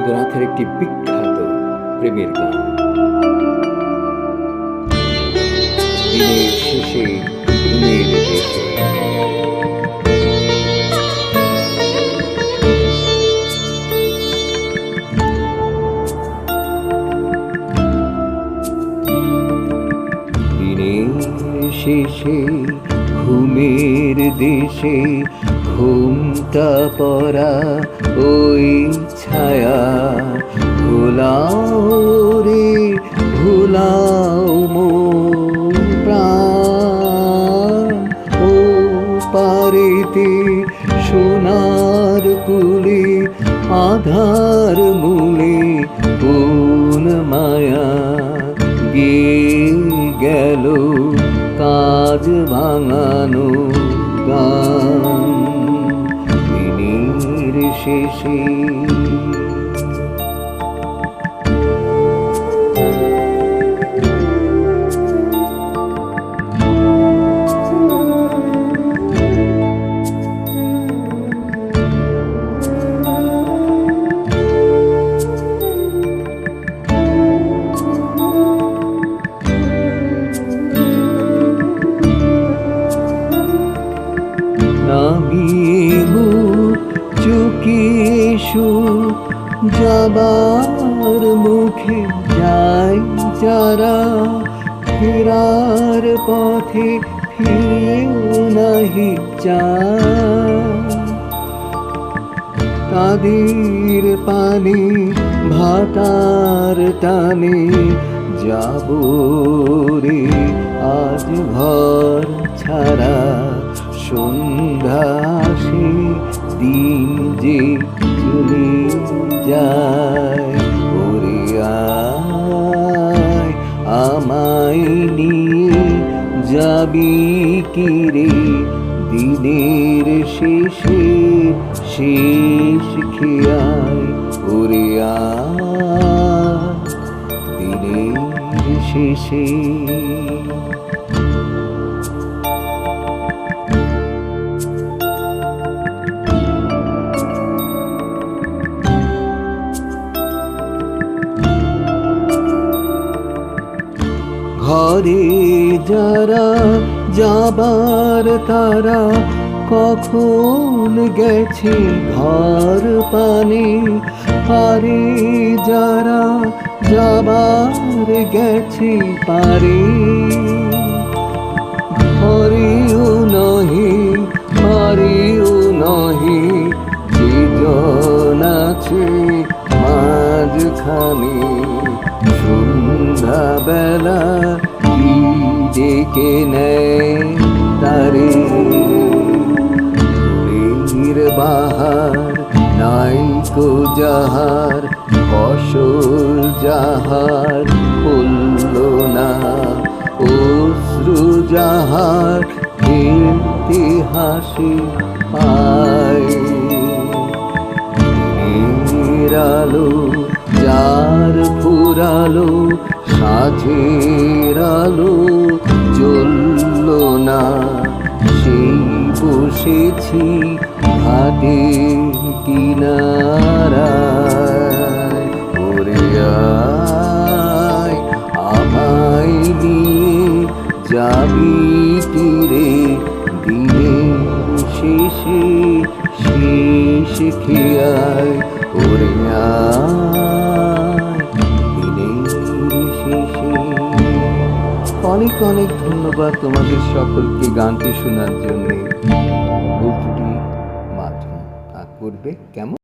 রবীন্দ্রনাথের একটি বিখ্যাত প্রেমের গান। দিনের শেষে ঘুমের দেশে। দিনের শেষে ঘুমের দেশে ঘুমটা পড়া ওই ছায়া ভোলাও রে ভোলাও মোর প্রাণ। ও পারেতে সোনার কুলে আধার মূলে কোন মায়া গেয়ে গেল কাজ ভাঙানো গান দিনের শেষে। নামিয়ে মুখ চুকিয়ে সুখ যাবার মুখে যায় যারা ফেরার পথে ফিরেও নাহি চায়। তাদের পানে ভাটার টানে যাব রে আজ ঘর ছাড়া। সন্ধ্যা আসে দিন যে চলে যায়। ওরে আয় আমায় নিয়ে যাবি কি রে দিনের শেষে শেষ খেয়ায়। ওরে আয় দিনের শেষে। ঘরে যারা যাবার তারা কখন গেছে ঘর পানে। পারে যারা যাবার গেছে পারে। ঘরেও নহে পারেও নহে যেজন আছে মাঝখানে। সন্ধ্যা বেলা কি ডেকে নেয় তারে। ফুলের বাহার নাইকো যাহার ফসল যাহার ফুলল না। অশ্রু যাহার ফেলতে হাসি পায়। দিনের আলো যার ফুরালো সাঁঝের আলো জ্বলল না। সেই বসেছি ঘাটের কিনারায়। ওরে আয় আমায় নিয়ে যাবি কি রে দিনের শেষে শেষ খেয়ায়। ওরে অনেক অনেক ধন্যবাদ তোমাদের সকলকে গানটি শোনার জন্য। ভুল ত্রুটি মাধ্যম করবে কেমন।